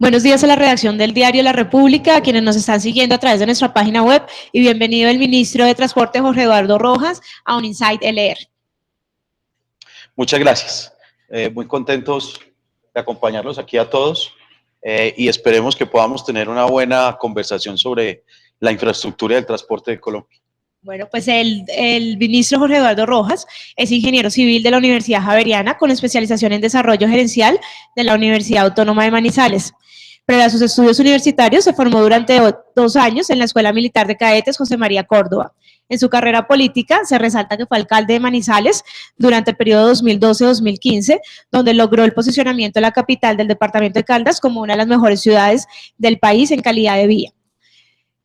Buenos días a la redacción del diario La República, a quienes nos están siguiendo a través de nuestra página web, y bienvenido el ministro de Transporte, Jorge Eduardo Rojas, a un Insight LR. Muchas gracias. Muy contentos de acompañarlos aquí a todos y esperemos que podamos tener una buena conversación sobre la infraestructura del transporte de Colombia. Bueno, pues el ministro Jorge Eduardo Rojas es ingeniero civil de la Universidad Javeriana con especialización en desarrollo gerencial de la Universidad Autónoma de Manizales. Previo a sus estudios universitarios, se formó durante 2 años en la Escuela Militar de Cadetes José María Córdoba. En su carrera política se resalta que fue alcalde de Manizales durante el periodo 2012-2015, donde logró el posicionamiento de la capital del departamento de Caldas como una de las mejores ciudades del país en calidad de vida.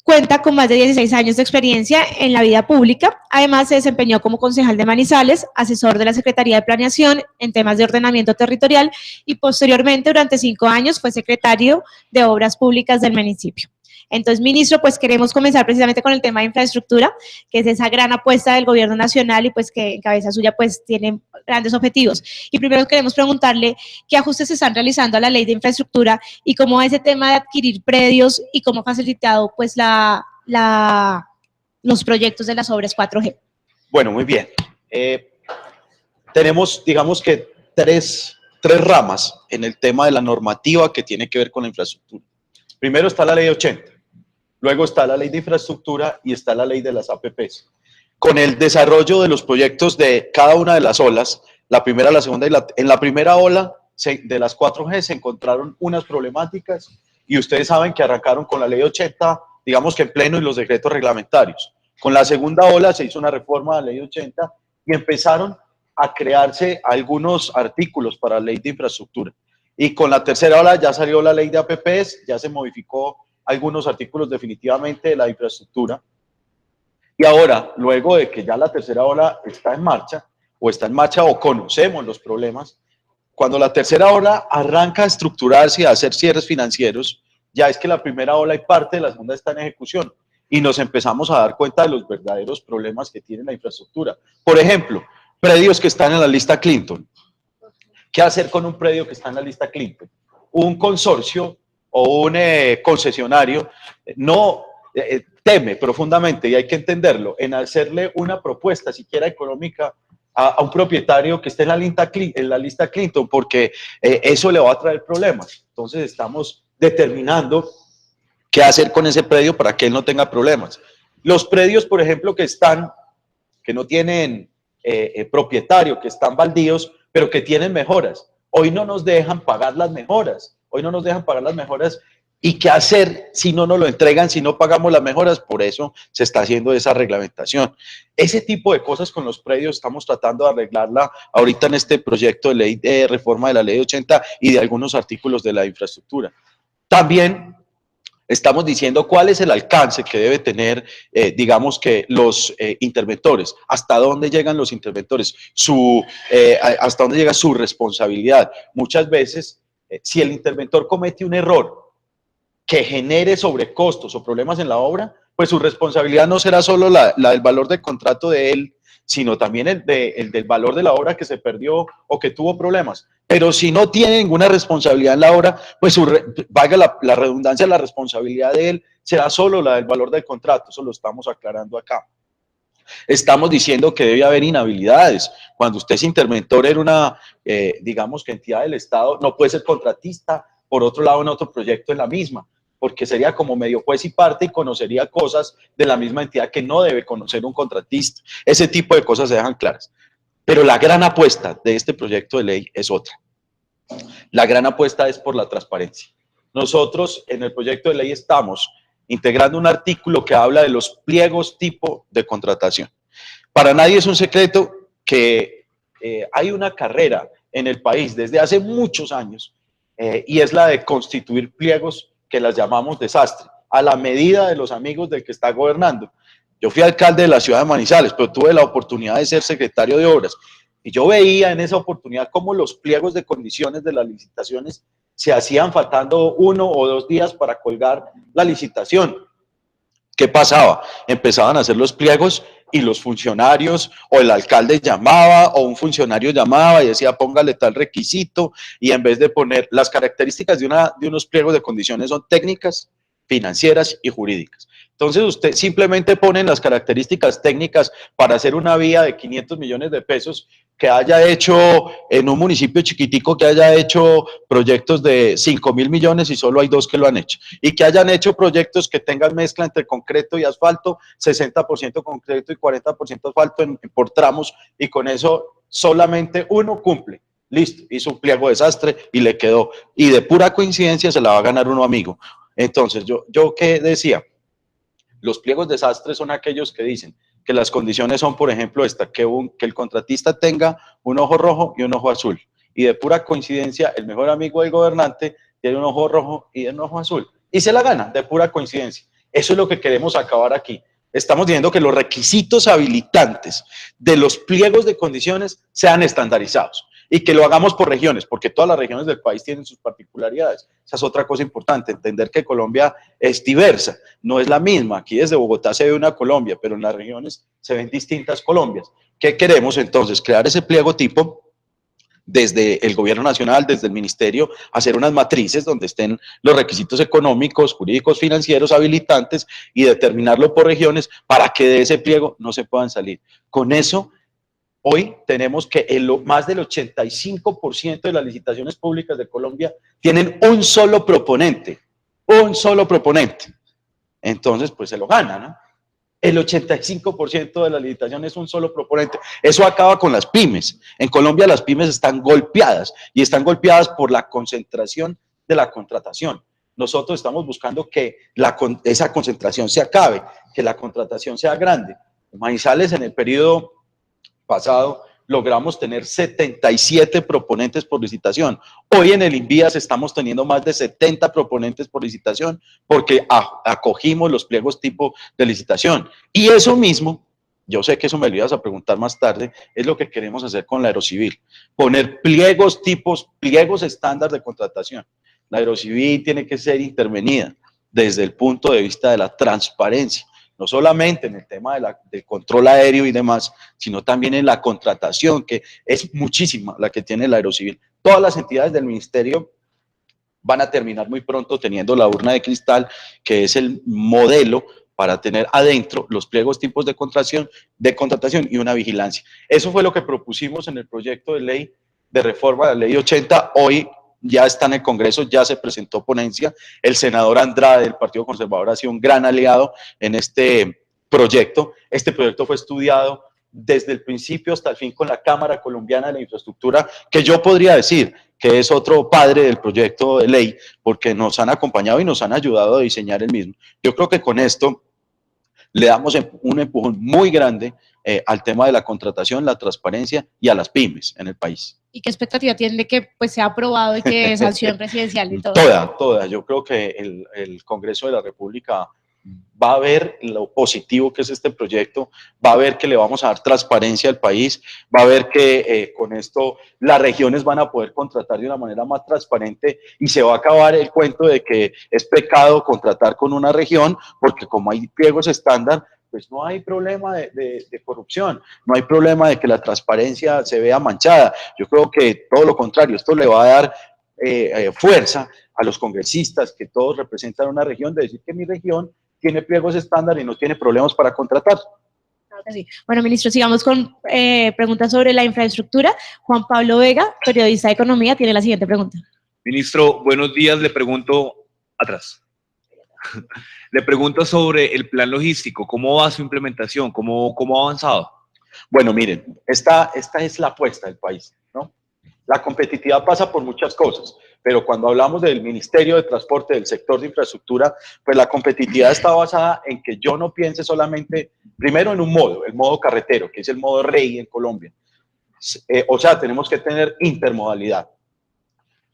Cuenta con más de 16 años de experiencia en la vida pública. Además, se desempeñó como concejal de Manizales, asesor de la Secretaría de Planeación en temas de ordenamiento territorial y posteriormente, durante 5 años, fue secretario de Obras Públicas del municipio. Entonces, ministro, pues queremos comenzar precisamente con el tema de infraestructura, que es esa gran apuesta del gobierno nacional y pues que en cabeza suya pues tiene grandes objetivos. Y primero queremos preguntarle qué ajustes se están realizando a la ley de infraestructura y cómo ese tema de adquirir predios y cómo ha facilitado pues los proyectos de las obras 4G. Bueno, muy bien. Tenemos, digamos que tres ramas en el tema de la normativa que tiene que ver con la infraestructura. Primero está la ley 80. Luego está la ley de infraestructura y está la ley de las APPs. Con el desarrollo de los proyectos de cada una de las olas, la primera, la segunda y en la primera ola de las 4G se encontraron unas problemáticas y ustedes saben que arrancaron con la ley 80, digamos que en pleno y los decretos reglamentarios. Con la segunda ola se hizo una reforma de la ley 80 y empezaron a crearse algunos artículos para la ley de infraestructura. Y con la tercera ola ya salió la ley de APPs, ya se modificó algunos artículos definitivamente de la infraestructura. Y ahora, luego de que ya la tercera ola está en marcha o conocemos los problemas, cuando la tercera ola arranca a estructurarse y a hacer cierres financieros, ya es que la primera ola y parte de la segunda está en ejecución. Y nos empezamos a dar cuenta de los verdaderos problemas que tiene la infraestructura. Por ejemplo, predios que están en la lista Clinton. ¿Qué hacer con un predio que está en la lista Clinton? Un consorcio o un concesionario no teme profundamente, y hay que entenderlo, en hacerle una propuesta siquiera económica a un propietario que esté en la lista Clinton, porque eso le va a traer problemas. Entonces estamos determinando qué hacer con ese predio para que él no tenga problemas. Los predios, por ejemplo, que no tienen propietario, que están baldíos, pero que tienen mejoras. Hoy no nos dejan pagar las mejoras. ¿Y qué hacer si no nos lo entregan, si no pagamos las mejoras? Por eso se está haciendo esa reglamentación. Ese tipo de cosas con los predios estamos tratando de arreglarla ahorita en este proyecto de ley de reforma de la ley 80 y de algunos artículos de la infraestructura. También estamos diciendo cuál es el alcance que debe tener, digamos que los interventores, hasta dónde llegan los interventores, hasta dónde llega su responsabilidad. Muchas veces, si el interventor comete un error que genere sobrecostos o problemas en la obra, pues su responsabilidad no será solo la del valor del contrato de él, sino también el del valor de la obra que se perdió o que tuvo problemas. Pero si no tiene ninguna responsabilidad en la obra, pues valga la redundancia, la responsabilidad de él será solo la del valor del contrato. Eso lo estamos aclarando acá. Estamos diciendo que debe haber inhabilidades. Cuando usted es interventor en una, digamos que entidad del Estado, no puede ser contratista, por otro lado, en otro proyecto en la misma, porque sería como medio juez y parte y conocería cosas de la misma entidad que no debe conocer un contratista. Ese tipo de cosas se dejan claras. Pero la gran apuesta de este proyecto de ley es otra. La gran apuesta es por la transparencia. Nosotros en el proyecto de ley estamos integrando un artículo que habla de los pliegos tipo de contratación. Para nadie es un secreto que hay una carrera en el país desde hace muchos años y es la de constituir pliegos que las llamamos desastre, a la medida de los amigos del que está gobernando. Yo fui alcalde de la ciudad de Manizales, pero tuve la oportunidad de ser secretario de obras. Y yo veía en esa oportunidad cómo los pliegos de condiciones de las licitaciones se hacían faltando 1 o 2 días para colgar la licitación. ¿Qué pasaba? Empezaban a hacer los pliegos y los funcionarios o el alcalde llamaba o un funcionario llamaba y decía póngale tal requisito, y en vez de poner las características de unos pliegos de condiciones son técnicas, financieras y jurídicas. Entonces usted simplemente pone las características técnicas para hacer una vía de 500 millones de pesos que haya hecho en un municipio chiquitico, que haya hecho proyectos de 5.000 millones y solo hay 2 que lo han hecho, y que hayan hecho proyectos que tengan mezcla entre concreto y asfalto, 60% concreto y 40% asfalto por tramos, y con eso solamente uno cumple. Listo, hizo un pliego desastre y le quedó, y de pura coincidencia se la va a ganar uno amigo. Entonces, yo ¿qué decía? Los pliegos desastres son aquellos que dicen que las condiciones son, por ejemplo, que el contratista tenga un ojo rojo y un ojo azul. Y de pura coincidencia, el mejor amigo del gobernante tiene un ojo rojo y un ojo azul. Y se la gana, de pura coincidencia. Eso es lo que queremos acabar aquí. Estamos diciendo que los requisitos habilitantes de los pliegos de condiciones sean estandarizados y que lo hagamos por regiones, porque todas las regiones del país tienen sus particularidades. Esa es otra cosa importante, entender que Colombia es diversa, no es la misma. Aquí desde Bogotá se ve una Colombia, pero en las regiones se ven distintas Colombias. ¿Qué queremos entonces? Crear ese pliego tipo desde el gobierno nacional, desde el ministerio, hacer unas matrices donde estén los requisitos económicos, jurídicos, financieros, habilitantes, y determinarlo por regiones para que de ese pliego no se puedan salir. Con eso, hoy tenemos que más del 85% de las licitaciones públicas de Colombia tienen un solo proponente, un solo proponente. Entonces, pues se lo gana, ¿no? El 85% de la licitación es un solo proponente. Eso acaba con las pymes. En Colombia las pymes están golpeadas, y están golpeadas por la concentración de la contratación. Nosotros estamos buscando que esa concentración se acabe, que la contratación sea grande. En Manizales, en el periodo pasado, logramos tener 77 proponentes por licitación. Hoy en el INVIAS estamos teniendo más de 70 proponentes por licitación porque acogimos los pliegos tipo de licitación. Y eso mismo, yo sé que eso me lo ibas a preguntar más tarde, es lo que queremos hacer con la Aerocivil. Poner pliegos estándar de contratación. La Aerocivil tiene que ser intervenida desde el punto de vista de la transparencia, no solamente en el tema del control aéreo y demás, sino también en la contratación, que es muchísima la que tiene la Aerocivil. Todas las entidades del ministerio van a terminar muy pronto teniendo la urna de cristal, que es el modelo para tener adentro los pliegos tipos de contratación y una vigilancia. Eso fue lo que propusimos en el proyecto de ley de reforma de la ley 80. Hoy ya está en el Congreso, ya se presentó ponencia. El senador Andrade del Partido Conservador ha sido un gran aliado en este proyecto. Este proyecto fue estudiado desde el principio hasta el fin con la Cámara Colombiana de la Infraestructura, que yo podría decir que es otro padre del proyecto de ley, porque nos han acompañado y nos han ayudado a diseñar el mismo. Yo creo que con esto le damos un empujón muy grande al tema de la contratación, la transparencia y a las pymes en el país. ¿Y qué expectativa tiene de que pues, sea aprobado y que sanción presidencial y todo? Toda. Yo creo que el Congreso de la República va a ver lo positivo que es este proyecto, va a ver que le vamos a dar transparencia al país, va a ver que con esto las regiones van a poder contratar de una manera más transparente, y se va a acabar el cuento de que es pecado contratar con una región, porque como hay pliegos estándar, pues no hay problema de corrupción, no hay problema de que la transparencia se vea manchada. Yo creo que todo lo contrario, esto le va a dar fuerza a los congresistas que todos representan una región, de decir que mi región tiene pliegos estándar y no tiene problemas para contratar. Claro que sí. Bueno, ministro, sigamos con preguntas sobre la infraestructura. Juan Pablo Vega, periodista de Economía, tiene la siguiente pregunta. Ministro, buenos días. Le pregunto atrás. Le pregunto sobre el plan logístico. ¿Cómo va su implementación? ¿Cómo ha avanzado? Bueno, miren, esta es la apuesta del país, ¿no? La competitividad pasa por muchas cosas, pero cuando hablamos del Ministerio de Transporte, del sector de infraestructura, pues la competitividad está basada en que yo no piense solamente, primero en un modo, el modo carretero, que es el modo rey en Colombia. O sea, tenemos que tener intermodalidad.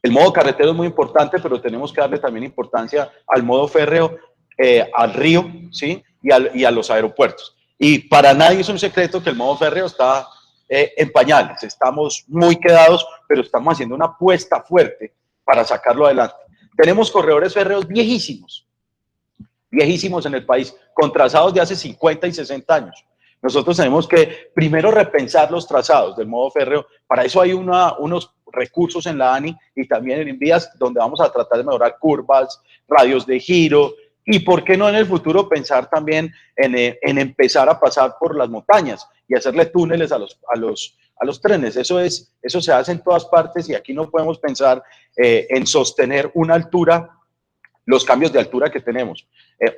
El modo carretero es muy importante, pero tenemos que darle también importancia al modo férreo, al río, ¿sí? y a los aeropuertos. Y para nadie es un secreto que el modo férreo está en pañales, estamos muy quedados, pero estamos haciendo una apuesta fuerte para sacarlo adelante. Tenemos corredores férreos viejísimos en el país, con trazados de hace 50 y 60 años, Nosotros tenemos que primero repensar los trazados del modo férreo. Para eso hay unos recursos en la ANI y también en Invías donde vamos a tratar de mejorar curvas, radios de giro y, ¿por qué no en el futuro pensar también en empezar a pasar por las montañas y hacerle túneles a los trenes? Eso se hace en todas partes y aquí no podemos pensar en sostener una altura, los cambios de altura que tenemos.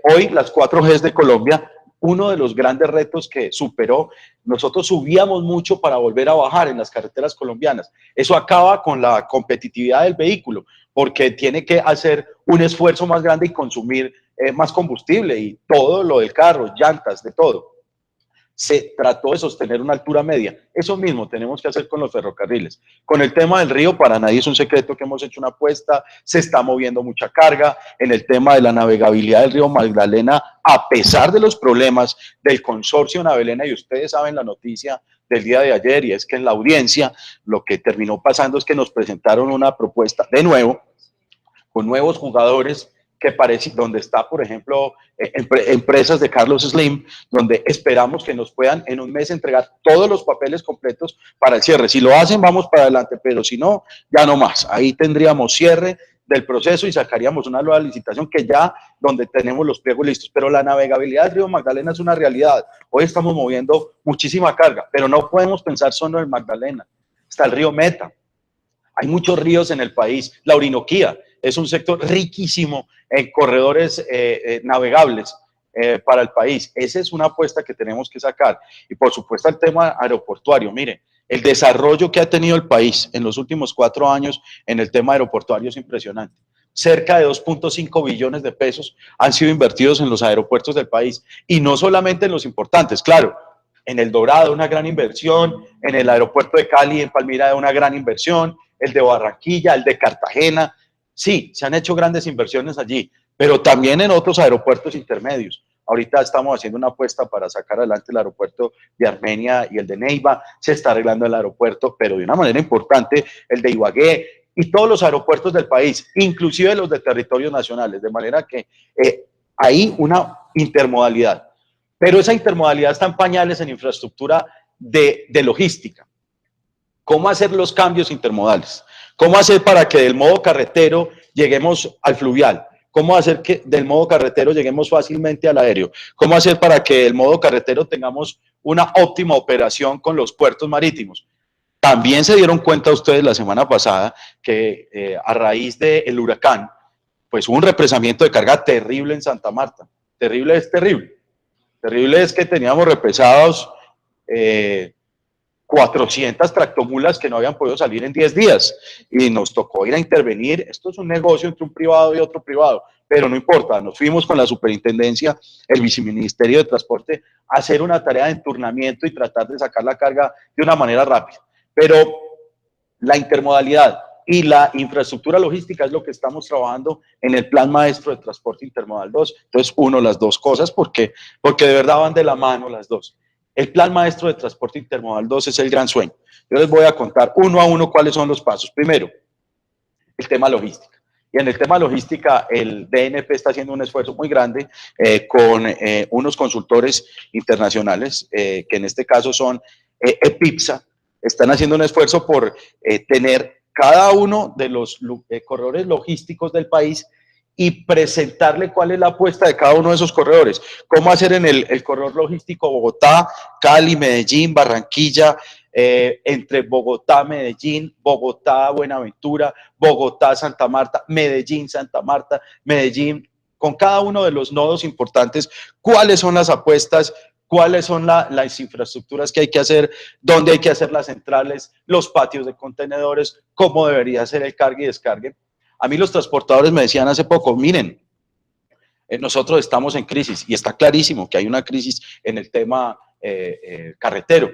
Hoy las 4Gs de Colombia, uno de los grandes retos que superó, nosotros subíamos mucho para volver a bajar en las carreteras colombianas. Eso acaba con la competitividad del vehículo, porque tiene que hacer un esfuerzo más grande y consumir más combustible y todo lo del carro, llantas, de todo. Se trató de sostener una altura media. Eso mismo tenemos que hacer con los ferrocarriles. Con el tema del río, para nadie es un secreto que hemos hecho una apuesta, se está moviendo mucha carga. En el tema de la navegabilidad del río Magdalena, a pesar de los problemas del consorcio Navelena, y ustedes saben la noticia del día de ayer, y es que en la audiencia lo que terminó pasando es que nos presentaron una propuesta de nuevo, con nuevos jugadores, que parece, donde está, por ejemplo, empresas de Carlos Slim, donde esperamos que nos puedan en un mes entregar todos los papeles completos para el cierre. Si lo hacen, vamos para adelante, pero si no, ya no más. Ahí tendríamos cierre del proceso y sacaríamos una nueva licitación que ya donde tenemos los pliegos listos. Pero la navegabilidad del río Magdalena es una realidad. Hoy estamos moviendo muchísima carga, pero no podemos pensar solo en Magdalena. Está el río Meta. Hay muchos ríos en el país. La Orinoquía es un sector riquísimo en corredores navegables para el país. Esa es una apuesta que tenemos que sacar. Y por supuesto el tema aeroportuario. Mire, el desarrollo que ha tenido el país en los últimos 4 años en el tema aeroportuario es impresionante. Cerca de 2.5 billones de pesos han sido invertidos en los aeropuertos del país. Y no solamente en los importantes, claro. En El Dorado, una gran inversión. En el aeropuerto de Cali, en Palmira, una gran inversión. El de Barranquilla, el de Cartagena. Sí, se han hecho grandes inversiones allí, pero también en otros aeropuertos intermedios. Ahorita estamos haciendo una apuesta para sacar adelante el aeropuerto de Armenia y el de Neiva. Se está arreglando el aeropuerto, pero de una manera importante, el de Ibagué y todos los aeropuertos del país, inclusive los de territorios nacionales, de manera que hay una intermodalidad. Pero esa intermodalidad está en pañales en infraestructura de logística. ¿Cómo hacer los cambios intermodales? ¿Cómo hacer para que del modo carretero lleguemos al fluvial? ¿Cómo hacer que del modo carretero lleguemos fácilmente al aéreo? ¿Cómo hacer para que del modo carretero tengamos una óptima operación con los puertos marítimos? También se dieron cuenta ustedes la semana pasada que a raíz del huracán, pues hubo un represamiento de carga terrible en Santa Marta. Terrible es terrible. Terrible es que teníamos represados 400 tractomulas que no habían podido salir en 10 días y nos tocó ir a intervenir. Esto es un negocio entre un privado y otro privado, pero no importa, nos fuimos con la superintendencia, el viceministerio de transporte, a hacer una tarea de enturnamiento y tratar de sacar la carga de una manera rápida. Pero la intermodalidad y la infraestructura logística es lo que estamos trabajando en el Plan Maestro de Transporte Intermodal 2. Entonces, las dos cosas, porque de verdad van de la mano las dos. El Plan Maestro de Transporte Intermodal 2 es el gran sueño. Yo les voy a contar uno a uno cuáles son los pasos. Primero, el tema logística. Y en el tema logística, el DNP está haciendo un esfuerzo muy grande con unos consultores internacionales, que en este caso son EPIPSA. Están haciendo un esfuerzo por tener cada uno de los corredores logísticos del país y presentarle cuál es la apuesta de cada uno de esos corredores. Cómo hacer en el corredor logístico Bogotá, Cali, Medellín, Barranquilla, entre Bogotá, Medellín, Bogotá, Buenaventura, Bogotá, Santa Marta, Medellín, Santa Marta, Medellín, con cada uno de los nodos importantes, cuáles son las apuestas, cuáles son las infraestructuras que hay que hacer, dónde hay que hacer las centrales, los patios de contenedores, cómo debería ser el cargue y descargue. A mí los transportadores me decían hace poco, miren, nosotros estamos en crisis y está clarísimo que hay una crisis en el tema carretero.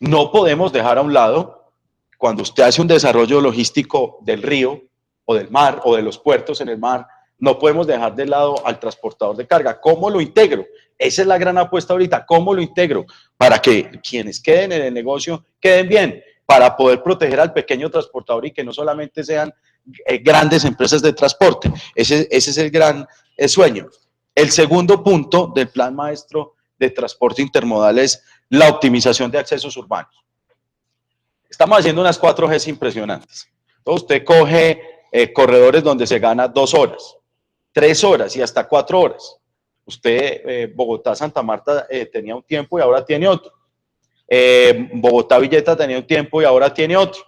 No podemos dejar a un lado, cuando usted hace un desarrollo logístico del río o del mar o de los puertos en el mar, no podemos dejar de lado al transportador de carga. ¿Cómo lo integro? Esa es la gran apuesta ahorita. ¿Cómo lo integro? Para que quienes queden en el negocio queden bien, para poder proteger al pequeño transportador y que no solamente sean grandes empresas de transporte. Ese es el gran sueño. El segundo punto del Plan Maestro de transporte intermodal es la optimización de accesos urbanos. Estamos haciendo unas 4Gs impresionantes. Entonces usted coge corredores donde se gana 2 horas, 3 horas y hasta 4 horas. Usted, Bogotá-Santa Marta tenía un tiempo y ahora tiene otro. Bogotá-Villeta tenía un tiempo y ahora tiene otro.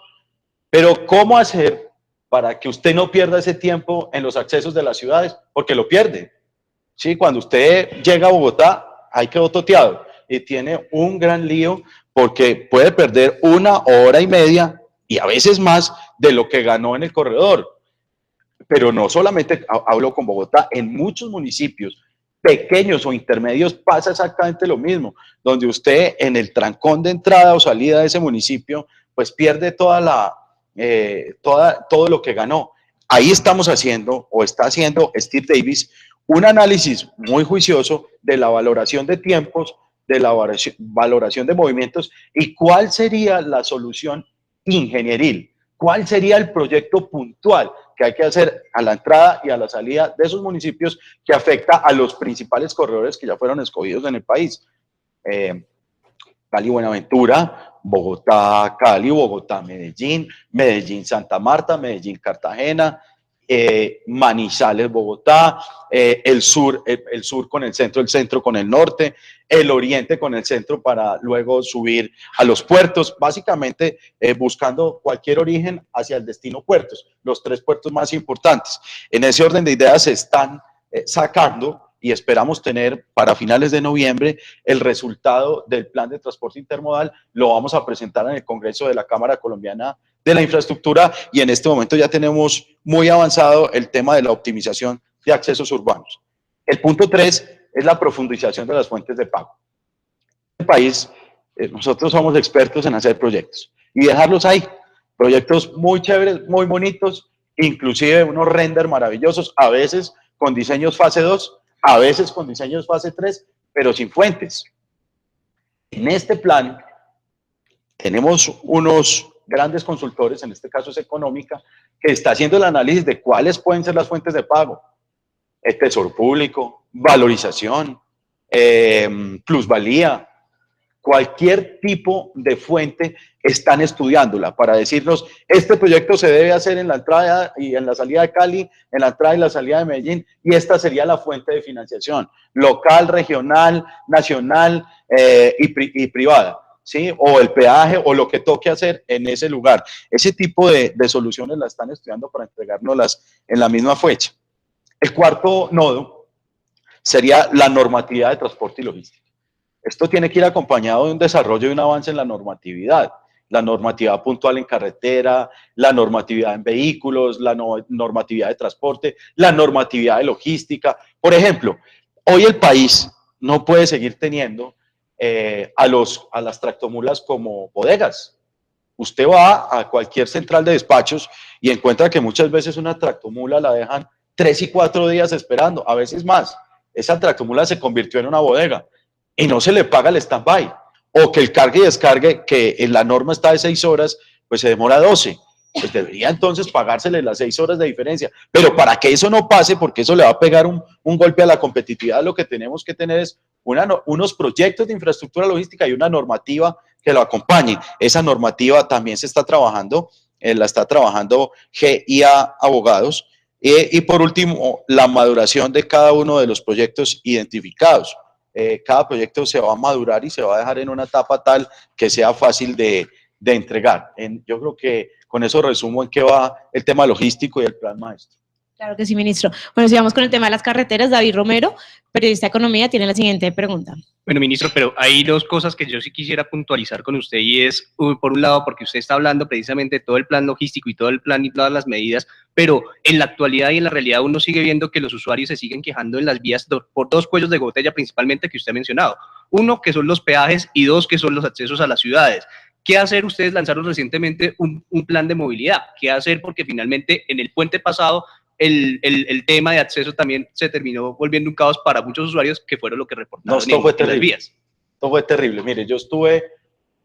Pero ¿cómo hacer para que usted no pierda ese tiempo en los accesos de las ciudades? Porque lo pierde. ¿Sí? Cuando usted llega a Bogotá, ahí quedó toteado y tiene un gran lío porque puede perder 1 hora y media y a veces más de lo que ganó en el corredor. Pero no solamente hablo con Bogotá, en muchos municipios pequeños o intermedios pasa exactamente lo mismo, donde usted en el trancón de entrada o salida de ese municipio, pues pierde todo lo que ganó. Ahí estamos haciendo, o está haciendo Steve Davis, un análisis muy juicioso de la valoración de tiempos, de la valoración de movimientos y cuál sería la solución ingenieril, cuál sería el proyecto puntual que hay que hacer a la entrada y a la salida de esos municipios que afecta a los principales corredores que ya fueron escogidos en el país. Cali-Buenaventura, Bogotá-Cali, Bogotá-Medellín, Medellín-Santa Marta, Medellín-Cartagena, Manizales-Bogotá, el sur con el centro con el norte, el oriente con el centro para luego subir a los puertos, básicamente buscando cualquier origen hacia el destino puertos, los 3 puertos más importantes. En ese orden de ideas se están sacando y esperamos tener para finales de noviembre el resultado del plan de transporte intermodal. Lo vamos a presentar en el Congreso de la Cámara Colombiana de la Infraestructura y en este momento ya tenemos muy avanzado el tema de la optimización de accesos urbanos. El punto 3 es la profundización de las fuentes de pago. En el país, nosotros somos expertos en hacer proyectos y dejarlos ahí. Proyectos muy chéveres, muy bonitos, inclusive unos render maravillosos, a veces con diseños fase 2, a veces con diseños fase 3, pero sin fuentes. En este plan tenemos unos grandes consultores, en este caso es Económica, que está haciendo el análisis de cuáles pueden ser las fuentes de pago. El Tesoro Público, valorización, plusvalía, cualquier tipo de fuente están estudiándola para decirnos, este proyecto se debe hacer en la entrada y en la salida de Cali, en la entrada y la salida de Medellín, y esta sería la fuente de financiación, local, regional, nacional y privada, ¿sí? O el peaje o lo que toque hacer en ese lugar. Ese tipo de soluciones las están estudiando para entregárnoslas en la misma fecha. El cuarto nodo sería la normatividad de transporte y logística. Esto tiene que ir acompañado de un desarrollo y un avance en la normatividad puntual en carretera, la normatividad en vehículos, la normatividad de transporte, la normatividad de logística. Por ejemplo, hoy el país no puede seguir teniendo a las tractomulas como bodegas. Usted va a cualquier central de despachos y encuentra que muchas veces una tractomula la dejan 3 y 4 días esperando, a veces más. Esa tractomula se convirtió en una bodega y no se le paga el stand-by. O que el cargue y descargue, que en la norma está de 6 horas, pues se demora 12. Pues debería entonces pagársele las 6 horas de diferencia. Pero para que eso no pase, porque eso le va a pegar un golpe a la competitividad, lo que tenemos que tener es unos proyectos de infraestructura logística y una normativa que lo acompañe. Esa normativa también se está trabajando, la está trabajando GIA Abogados. Y por último, la maduración de cada uno de los proyectos identificados. Cada proyecto se va a madurar y se va a dejar en una etapa tal que sea fácil de entregar. Yo creo que con eso resumo en qué va el tema logístico y el plan maestro. Claro que sí, ministro. Bueno, sigamos con el tema de las carreteras. David Romero, periodista de Economía, tiene la siguiente pregunta. Bueno, ministro, pero hay 2 cosas que yo sí quisiera puntualizar con usted y es, por un lado, porque usted está hablando precisamente de todo el plan logístico y todo el plan y todas las medidas, pero en la actualidad y en la realidad uno sigue viendo que los usuarios se siguen quejando en las vías por 2 cuellos de botella principalmente que usted ha mencionado. 1, que son los peajes y 2, que son los accesos a las ciudades. ¿Qué hacer? Ustedes lanzaron recientemente un plan de movilidad. ¿Qué hacer? Porque finalmente en el puente pasado el tema de acceso también se terminó volviendo un caos para muchos usuarios que fueron lo que reportaron esto fue en las vías. Esto fue terrible. Mire, yo estuve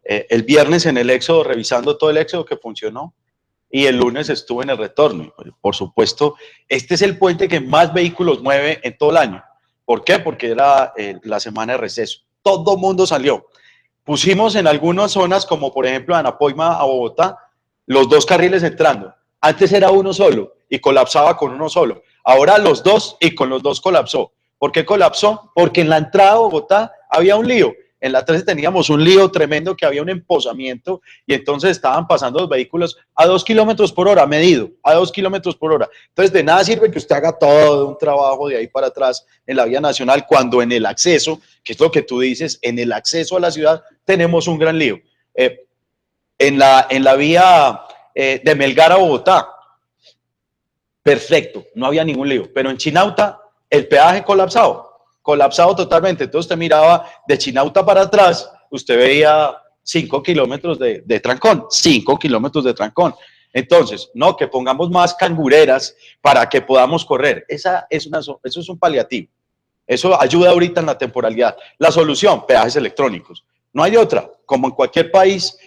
el viernes en el éxodo revisando todo el éxodo que funcionó y el lunes estuve en el retorno. Por supuesto, este es el puente que más vehículos mueve en todo el año. ¿Por qué? Porque era la semana de receso. todo mundo salió. Pusimos en algunas zonas, como por ejemplo Anapoima a Bogotá, los 2 carriles entrando. Antes era uno solo y colapsaba con uno solo. Ahora los 2 y con los 2 colapsó. ¿Por qué colapsó? Porque en la entrada a Bogotá había un lío. En la 13 teníamos un lío tremendo, que había un emposamiento y entonces estaban pasando los vehículos a 2 kilómetros por hora, medido, a 2 kilómetros por hora. Entonces de nada sirve que usted haga todo un trabajo de ahí para atrás en la vía nacional, cuando en el acceso, que es lo que tú dices, en el acceso a la ciudad tenemos un gran lío. En la vía de Melgar a Bogotá, perfecto, no había ningún lío, pero en Chinauta el peaje colapsado totalmente. Entonces usted miraba de Chinauta para atrás, usted veía 5 kilómetros de trancón, 5 kilómetros de trancón. Entonces, no, que pongamos más cangureras para que podamos correr. Eso es un paliativo. Eso ayuda ahorita en la temporalidad. La solución, peajes electrónicos. No hay otra. Como en cualquier país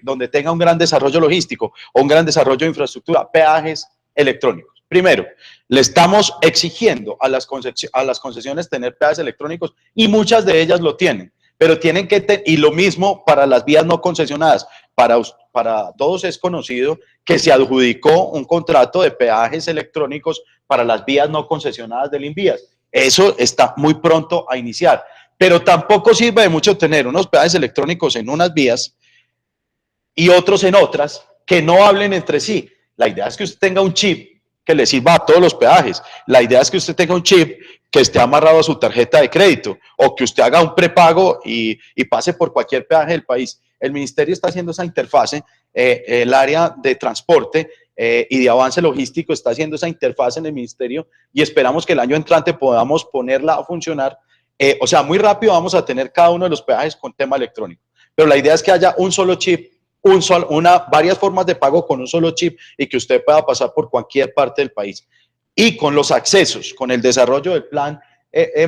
donde tenga un gran desarrollo logístico o un gran desarrollo de infraestructura, peajes electrónicos. Primero, le estamos exigiendo a las concesiones tener peajes electrónicos y muchas de ellas lo tienen, pero tienen que y lo mismo para las vías no concesionadas. Para todos es conocido que se adjudicó un contrato de peajes electrónicos para las vías no concesionadas del Invías. Eso está muy pronto a iniciar, pero tampoco sirve de mucho tener unos peajes electrónicos en unas vías y otros en otras que no hablen entre sí. La idea es que usted tenga un chip que le sirva a todos los peajes. La idea es que usted tenga un chip que esté amarrado a su tarjeta de crédito o que usted haga un prepago y pase por cualquier peaje del país. El ministerio está haciendo esa interfase, el área de transporte y de avance logístico está haciendo esa interfase en el ministerio y esperamos que el año entrante podamos ponerla a funcionar. O sea, muy rápido vamos a tener cada uno de los peajes con tema electrónico. Pero la idea es que haya un solo chip, varias formas de pago con un solo chip y que usted pueda pasar por cualquier parte del país. Y con los accesos, con el desarrollo del plan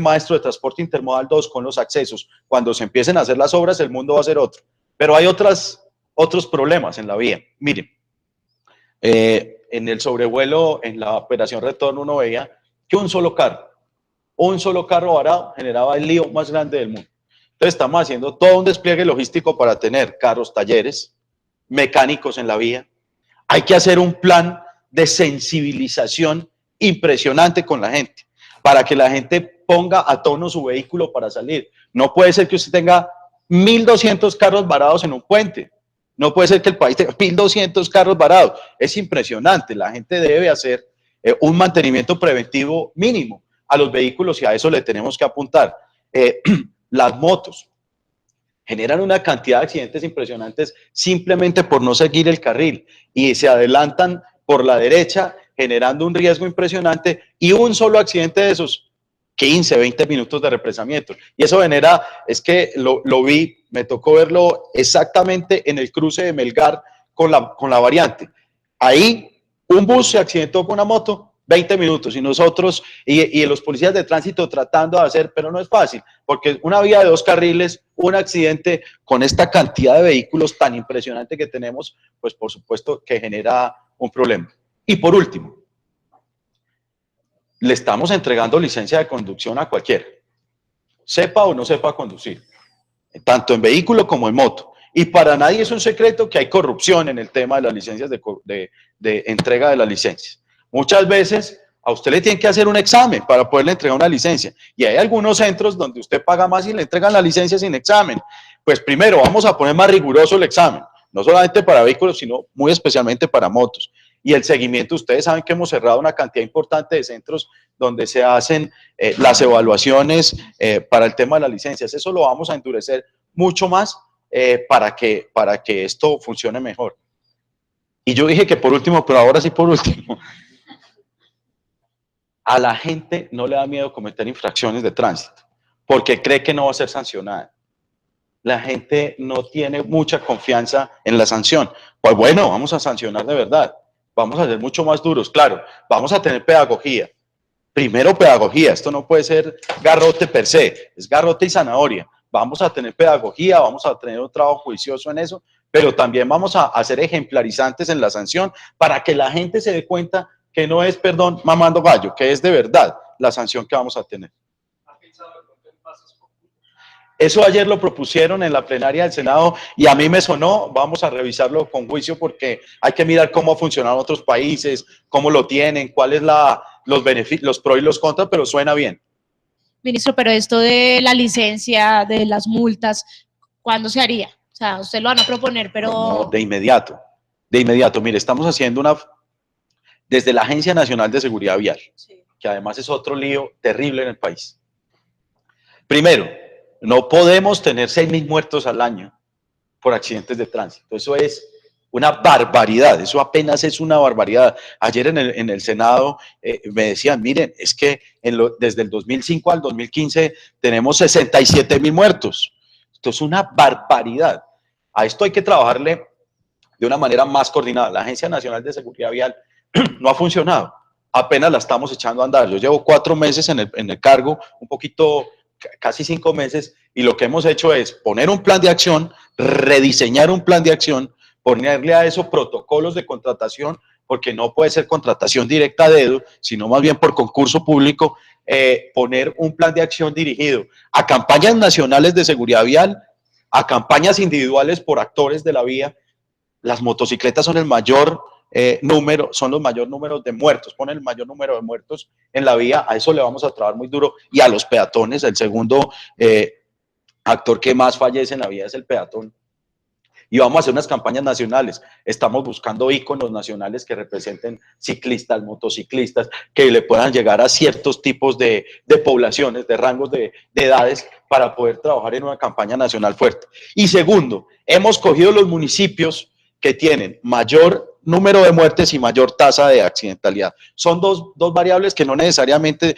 maestro de transporte intermodal 2, con los accesos, cuando se empiecen a hacer las obras, el mundo va a ser otro. Pero hay otros problemas en la vía. Miren, en el sobrevuelo, en la operación retorno, uno veía que un solo carro varado generaba el lío más grande del mundo. Entonces estamos haciendo todo un despliegue logístico para tener carros, talleres, mecánicos en la vía. Hay que hacer un plan de sensibilización impresionante con la gente, para que la gente ponga a tono su vehículo para salir. No puede ser que usted tenga 1.200 carros varados en un puente. No puede ser que el país tenga 1.200 carros varados. Es impresionante. La gente debe hacer un mantenimiento preventivo mínimo a los vehículos y a eso le tenemos que apuntar. Las motos generan una cantidad de accidentes impresionantes simplemente por no seguir el carril y se adelantan por la derecha generando un riesgo impresionante y un solo accidente de esos 15, 20 minutos de represamiento. Y eso genera, es que lo vi, me tocó verlo exactamente en el cruce de Melgar con la variante. Ahí un bus se accidentó con una moto, 20 minutos, y nosotros, y los policías de tránsito tratando de hacer, pero no es fácil, porque una vía de 2 carriles, un accidente con esta cantidad de vehículos tan impresionante que tenemos, pues por supuesto que genera un problema. Y por último, le estamos entregando licencia de conducción a cualquiera, sepa o no sepa conducir, tanto en vehículo como en moto. Y para nadie es un secreto que hay corrupción en el tema de las licencias de entrega de las licencias. Muchas veces a usted le tienen que hacer un examen para poderle entregar una licencia. Y hay algunos centros donde usted paga más y le entregan la licencia sin examen. Pues primero vamos a poner más riguroso el examen, no solamente para vehículos, sino muy especialmente para motos. Y el seguimiento, ustedes saben que hemos cerrado una cantidad importante de centros donde se hacen las evaluaciones para el tema de las licencias. Eso lo vamos a endurecer mucho más para que esto funcione mejor. Y yo dije que por último, pero ahora sí por último. A la gente no le da miedo cometer infracciones de tránsito porque cree que no va a ser sancionada. La gente no tiene mucha confianza en la sanción. Pues bueno, vamos a sancionar de verdad. Vamos a ser mucho más duros, claro. Vamos a tener pedagogía. Primero pedagogía. Esto no puede ser garrote per se. Es garrote y zanahoria. Vamos a tener pedagogía, vamos a tener un trabajo juicioso en eso, pero también vamos a ser ejemplarizantes en la sanción para que la gente se dé cuenta que no es, perdón, mamando gallo, que es de verdad la sanción que vamos a tener. Eso ayer lo propusieron en la plenaria del Senado y a mí me sonó, vamos a revisarlo con juicio porque hay que mirar cómo ha funcionado en otros países, cómo lo tienen, cuáles los beneficios, los pros y los contras, pero suena bien. Ministro, pero esto de la licencia, de las multas, ¿cuándo se haría? O sea, usted lo van a proponer, pero... No, de inmediato, mire, estamos haciendo desde la Agencia Nacional de Seguridad Vial, Sí. que además es otro lío terrible en el país. Primero, no podemos tener 6.000 muertos al año por accidentes de tránsito. Eso es una barbaridad, eso apenas es una barbaridad. Ayer en el Senado me decían, miren, es que desde el 2005 al 2015 tenemos 67.000 muertos. Esto es una barbaridad. A esto hay que trabajarle de una manera más coordinada. La Agencia Nacional de Seguridad Vial no ha funcionado, apenas la estamos echando a andar. Yo llevo 4 meses en el cargo, un poquito, casi 5 meses, y lo que hemos hecho es poner un plan de acción, rediseñar un plan de acción, ponerle a eso protocolos de contratación, porque no puede ser contratación directa a dedo, sino más bien por concurso público, poner un plan de acción dirigido a campañas nacionales de seguridad vial, a campañas individuales por actores de la vía. Las motocicletas son el mayor son los mayor números de muertos, ponen el mayor número de muertos en la vía, a eso le vamos a trabajar muy duro, y a los peatones, el segundo actor que más fallece en la vía es el peatón. Y vamos a hacer unas campañas nacionales, estamos buscando íconos nacionales que representen ciclistas, motociclistas, que le puedan llegar a ciertos tipos de poblaciones, de rangos de edades, para poder trabajar en una campaña nacional fuerte. Y segundo, hemos cogido los municipios que tienen mayor número de muertes y mayor tasa de accidentalidad. Son dos variables que no necesariamente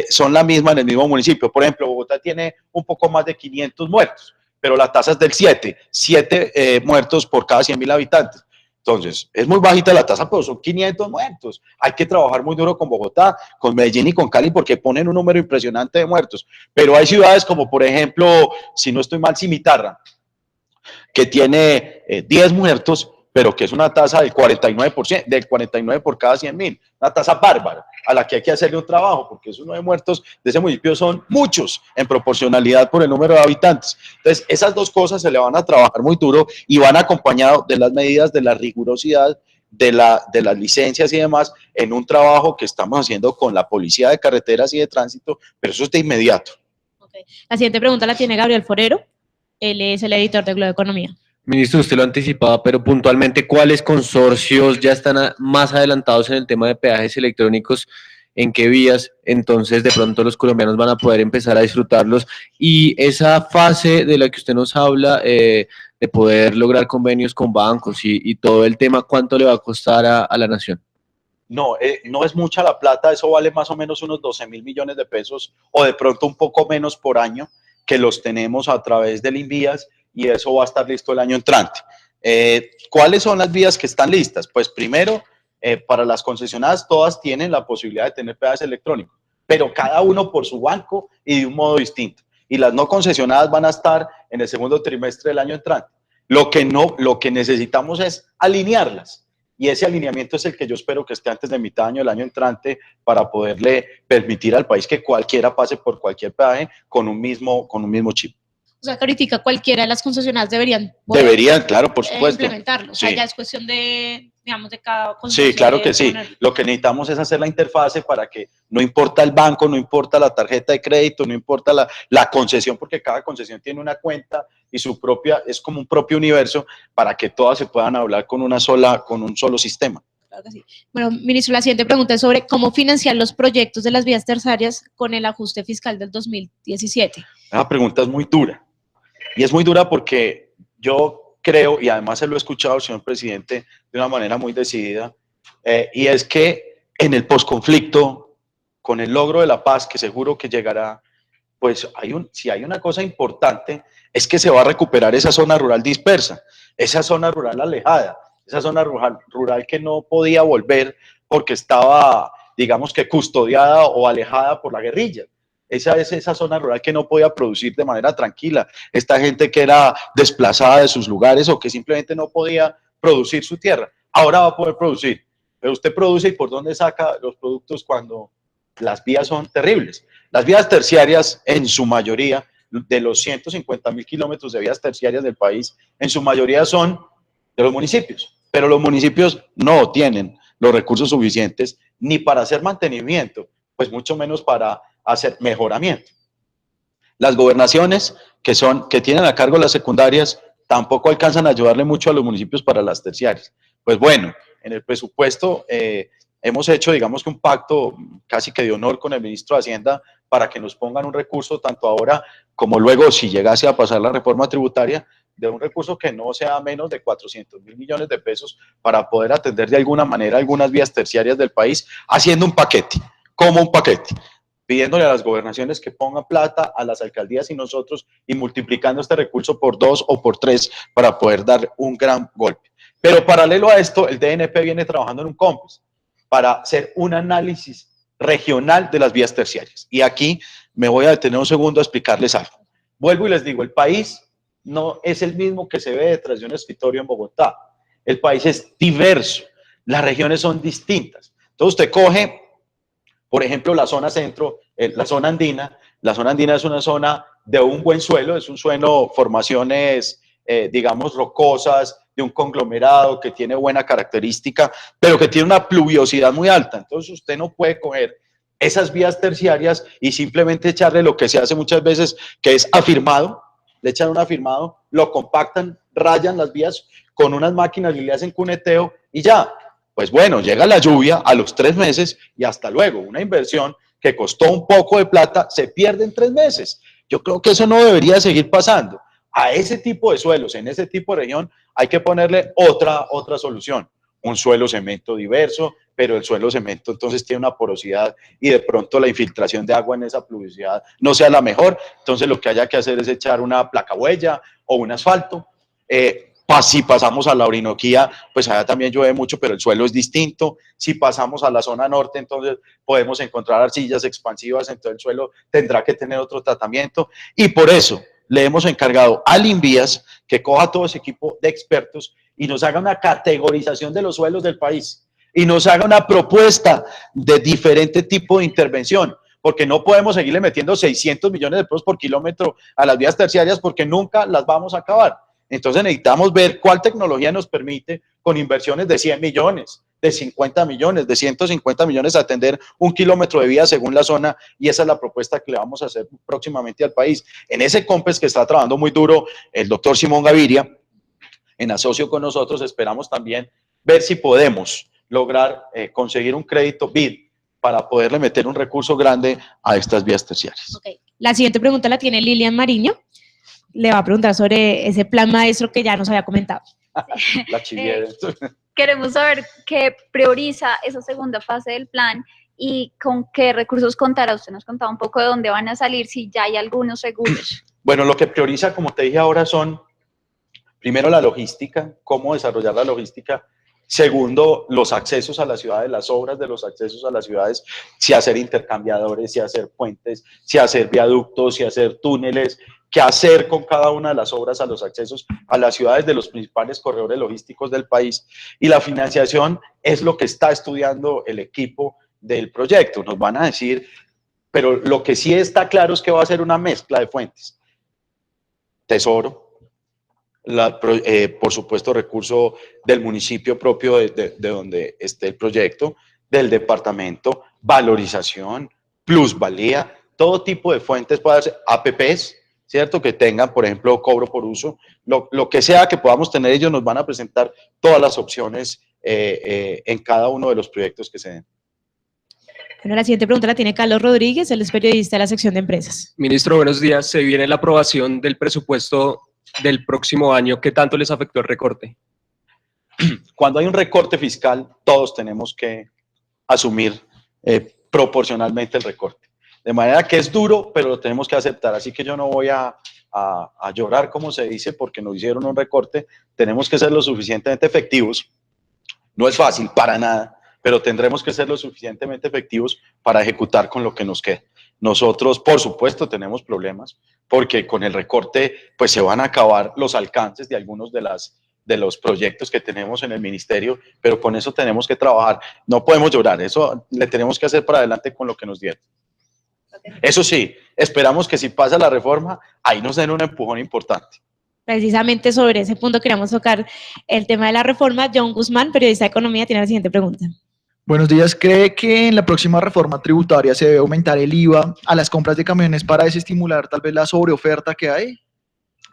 son la misma en el mismo municipio. Por ejemplo, Bogotá tiene un poco más de 500 muertos, pero la tasa es del 7 muertos por cada 100.000 habitantes. Entonces, es muy bajita la tasa, pero son 500 muertos. Hay que trabajar muy duro con Bogotá, con Medellín y con Cali, porque ponen un número impresionante de muertos. Pero hay ciudades como, por ejemplo, si no estoy mal, Cimitarra, que tiene 10 muertos, pero que es una tasa del 49%, del 49 por cada 100.000, una tasa bárbara, a la que hay que hacerle un trabajo, porque esos 9 muertos de ese municipio son muchos en proporcionalidad por el número de habitantes. Entonces, esas dos cosas se le van a trabajar muy duro y van acompañados de las medidas de la rigurosidad, de las licencias y demás, en un trabajo que estamos haciendo con la Policía de Carreteras y de Tránsito, pero eso es de inmediato. Okay. La siguiente pregunta la tiene Gabriel Forero, él es el editor de Globo Economía. Ministro, usted lo anticipaba, pero puntualmente, ¿cuáles consorcios ya están más adelantados en el tema de peajes electrónicos? ¿En qué vías? Entonces, de pronto los colombianos van a poder empezar a disfrutarlos. Y esa fase de la que usted nos habla, de poder lograr convenios con bancos y todo el tema, ¿cuánto le va a costar a la nación? No, no es mucha la plata, eso vale más o menos unos 12.000 millones de pesos, o de pronto un poco menos por año, que los tenemos a través del Invías, y eso va a estar listo el año entrante. ¿Cuáles son las vías que están listas? Pues primero, para las concesionadas todas tienen la posibilidad de tener peajes electrónicos, pero cada uno por su banco y de un modo distinto. Y las no concesionadas van a estar en el segundo trimestre del año entrante. Lo que necesitamos es alinearlas, y ese alineamiento es el que yo espero que esté antes de mitad de año del año entrante, para poderle permitir al país que cualquiera pase por cualquier peaje con un mismo chip. O sea, que ahorita cualquiera de las concesionadas deberían Claro, por supuesto. Implementarlo. Sí. O sea, ya es cuestión de, digamos, de cada concesionaria. Sí, claro que sí. Lo que necesitamos es hacer la interfase para que no importa el banco, no importa la tarjeta de crédito, no importa la concesión, porque cada concesión tiene una cuenta y su propia, es como un propio universo, para que todas se puedan hablar con un solo sistema. Claro que sí. Bueno, ministro, la siguiente pregunta es sobre cómo financiar los proyectos de las vías terciarias con el ajuste fiscal del 2017. Esa pregunta es muy dura. Y es muy dura porque yo creo, y además se lo he escuchado al señor presidente de una manera muy decidida, y es que en el posconflicto, con el logro de la paz, que seguro que llegará, pues si hay una cosa importante, es que se va a recuperar esa zona rural dispersa, esa zona rural alejada, esa zona rural que no podía volver porque estaba, digamos que custodiada o alejada por la guerrilla. Esa es esa zona rural que no podía producir de manera tranquila. Esta gente que era desplazada de sus lugares o que simplemente no podía producir su tierra, ahora va a poder producir. Pero usted produce, ¿y por dónde saca los productos cuando las vías son terribles? Las vías terciarias, en su mayoría, de los 150.000 kilómetros de vías terciarias del país, en su mayoría son de los municipios, pero los municipios no tienen los recursos suficientes ni para hacer mantenimiento, pues mucho menos para hacer mejoramiento. Las gobernaciones que tienen a cargo las secundarias tampoco alcanzan a ayudarle mucho a los municipios para las terciarias. Pues bueno, en el presupuesto hemos hecho, digamos que un pacto casi que de honor con el ministro de Hacienda para que nos pongan un recurso, tanto ahora como luego, si llegase a pasar la reforma tributaria, de un recurso que no sea menos de 400.000 millones de pesos para poder atender de alguna manera algunas vías terciarias del país, haciendo un paquete, como un paquete, pidiéndole a las gobernaciones que pongan plata, a las alcaldías y nosotros, y multiplicando este recurso por 2 o por 3 para poder dar un gran golpe. Pero paralelo a esto, el DNP viene trabajando en un COMPES para hacer un análisis regional de las vías terciarias. Y aquí me voy a detener un segundo a explicarles algo. Vuelvo y les digo, el país no es el mismo que se ve detrás de un escritorio en Bogotá. El país es diverso, las regiones son distintas. Entonces usted coge, por ejemplo, la zona centro, la zona andina. La zona andina es una zona de un buen suelo, es un suelo, formaciones, digamos, rocosas, de un conglomerado que tiene buena característica, pero que tiene una pluviosidad muy alta. Entonces usted no puede coger esas vías terciarias y simplemente echarle lo que se hace muchas veces, que es afirmado, le echan un afirmado, lo compactan, rayan las vías con unas máquinas y le hacen cuneteo y ya. Pues bueno, llega la lluvia a los 3 meses y hasta luego. Una inversión que costó un poco de plata se pierde en 3 meses. Yo creo que eso no debería seguir pasando. A ese tipo de suelos, en ese tipo de región, hay que ponerle otra solución. Un suelo cemento diverso, pero el suelo cemento entonces tiene una porosidad y de pronto la infiltración de agua en esa pluviosidad no sea la mejor. Entonces lo que haya que hacer es echar una placa huella o un asfalto. Si pasamos a la Orinoquía, pues allá también llueve mucho, pero el suelo es distinto. Si pasamos a la zona norte, entonces podemos encontrar arcillas expansivas, entonces el suelo tendrá que tener otro tratamiento. Y por eso le hemos encargado al INVIAS que coja todo ese equipo de expertos y nos haga una categorización de los suelos del país y nos haga una propuesta de diferente tipo de intervención, porque no podemos seguirle metiendo 600 millones de pesos por kilómetro a las vías terciarias porque nunca las vamos a acabar. Entonces necesitamos ver cuál tecnología nos permite con inversiones de 100 millones, de 50 millones, de 150 millones atender 1 kilómetro de vía según la zona, y esa es la propuesta que le vamos a hacer próximamente al país. En ese COMPES que está trabajando muy duro el doctor Simón Gaviria, en asocio con nosotros, esperamos también ver si podemos lograr conseguir un crédito BID para poderle meter un recurso grande a estas vías terciarias. Okay. La siguiente pregunta la tiene Lilian Mariño. Le va a preguntar sobre ese plan maestro que ya nos había comentado. La chiviera. Queremos saber qué prioriza esa segunda fase del plan y con qué recursos contará. Usted nos contaba un poco de dónde van a salir, si ya hay algunos seguros. Bueno, lo que prioriza, como te dije ahora, son primero la logística, cómo desarrollar la logística. Segundo, los accesos a las ciudades, las obras de los accesos a las ciudades, si hacer intercambiadores, si hacer puentes, si hacer viaductos, si hacer túneles, qué hacer con cada una de las obras a los accesos a las ciudades de los principales corredores logísticos del país. Y la financiación es lo que está estudiando el equipo del proyecto. Nos van a decir, pero lo que sí está claro es que va a ser una mezcla de fuentes. Tesoro, por supuesto recurso del municipio propio de donde esté el proyecto, del departamento, valorización, plusvalía, todo tipo de fuentes, puede ser APPs, ¿cierto? Que tengan, por ejemplo, cobro por uso, lo que sea que podamos tener, ellos nos van a presentar todas las opciones en cada uno de los proyectos que se den. Bueno, la siguiente pregunta la tiene Carlos Rodríguez, él es periodista de la sección de empresas. Ministro, buenos días. Se viene la aprobación del presupuesto del próximo año. ¿Qué tanto les afectó el recorte? Cuando hay un recorte fiscal, todos tenemos que asumir proporcionalmente el recorte. De manera que es duro, pero lo tenemos que aceptar. Así que yo no voy a llorar, como se dice, porque nos hicieron un recorte. Tenemos que ser lo suficientemente efectivos. No es fácil, para nada, pero tendremos que ser lo suficientemente efectivos para ejecutar con lo que nos queda. Nosotros, por supuesto, tenemos problemas, porque con el recorte pues se van a acabar los alcances de algunos de los proyectos que tenemos en el ministerio, pero con eso tenemos que trabajar. No podemos llorar, eso le tenemos que hacer para adelante con lo que nos dieron. Eso sí, esperamos que si pasa la reforma, ahí nos den un empujón importante. Precisamente sobre ese punto queríamos tocar el tema de la reforma. John Guzmán, periodista de Economía, tiene la siguiente pregunta. Buenos días. ¿Cree que en la próxima reforma tributaria se debe aumentar el IVA a las compras de camiones para desestimular tal vez la sobreoferta que hay?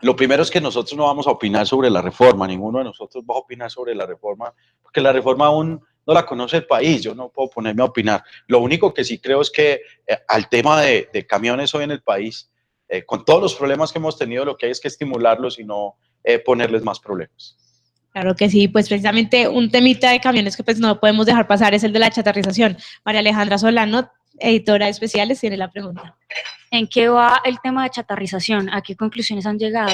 Lo primero es que nosotros no vamos a opinar sobre la reforma, ninguno de nosotros va a opinar sobre la reforma, porque la reforma aún no la conoce el país, yo no puedo ponerme a opinar. Lo único que sí creo es que al tema de camiones hoy en el país, con todos los problemas que hemos tenido, lo que hay es que estimularlos y no ponerles más problemas. Claro que sí, pues precisamente un temita de camiones que pues no podemos dejar pasar es el de la chatarrización. María Alejandra Solano, editora de Especiales, tiene la pregunta. ¿En qué va el tema de chatarrización? ¿A qué conclusiones han llegado?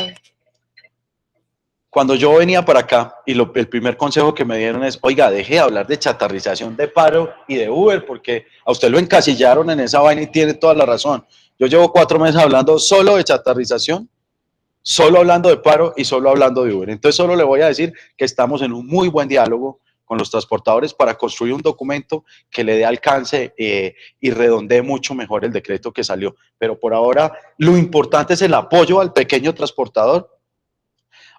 Cuando yo venía para acá y el primer consejo que me dieron es, oiga, deje de hablar de chatarrización de paro y de Uber, porque a usted lo encasillaron en esa vaina y tiene toda la razón. Yo llevo 4 meses hablando solo de chatarrización, solo hablando de paro y solo hablando de Uber. Entonces solo le voy a decir que estamos en un muy buen diálogo con los transportadores para construir un documento que le dé alcance y redondee mucho mejor el decreto que salió. Pero por ahora lo importante es el apoyo al pequeño transportador,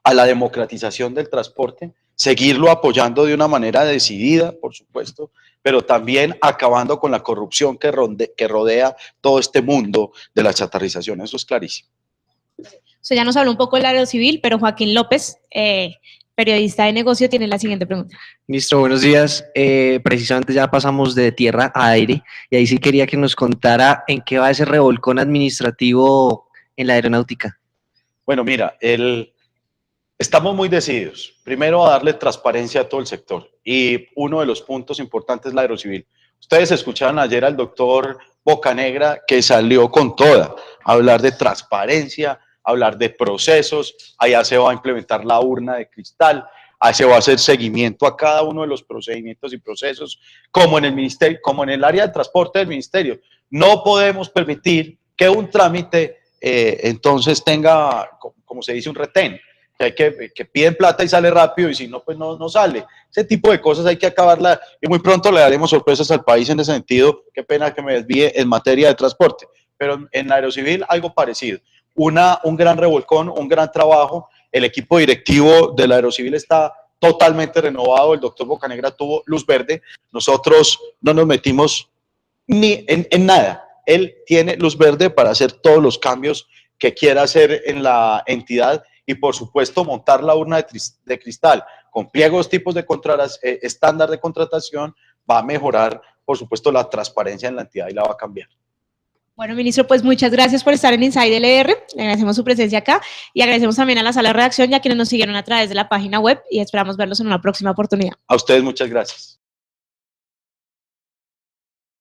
a la democratización del transporte, seguirlo apoyando de una manera decidida, por supuesto, pero también acabando con la corrupción que rodea todo este mundo de la chatarrización. Eso es clarísimo. Usted ya nos habló un poco del área civil, pero Joaquín López, periodista de negocio, tiene la siguiente pregunta. Ministro, buenos días. Precisamente ya pasamos de tierra a aire y ahí sí quería que nos contara en qué va ese revolcón administrativo en la aeronáutica. Bueno, mira, estamos muy decididos. Primero, a darle transparencia a todo el sector. Y uno de los puntos importantes es la aerocivil. Ustedes escucharon ayer al doctor Bocanegra que salió con toda a hablar de transparencia, a hablar de procesos. Allá se va a implementar la urna de cristal. Ahí se va a hacer seguimiento a cada uno de los procedimientos y procesos, como en el ministerio, como en el área de transporte del ministerio. No podemos permitir que un trámite entonces tenga, como se dice, un retén. Que piden plata y sale rápido y si no, pues no sale. Ese tipo de cosas hay que acabarla y muy pronto le daremos sorpresas al país en ese sentido. Qué pena que me desvíe en materia de transporte, pero en la aerocivil algo parecido. Un gran revolcón, un gran trabajo. El equipo directivo de la aerocivil está totalmente renovado. El doctor Bocanegra tuvo luz verde. Nosotros no nos metimos ni en nada. Él tiene luz verde para hacer todos los cambios que quiera hacer en la entidad y, por supuesto, montar la urna de cristal con pliegos, tipos de estándar de contratación, va a mejorar, por supuesto, la transparencia en la entidad y la va a cambiar. Bueno, ministro, pues muchas gracias por estar en Inside LR, le agradecemos su presencia acá y agradecemos también a la sala de redacción y a quienes nos siguieron a través de la página web y esperamos verlos en una próxima oportunidad. A ustedes muchas gracias.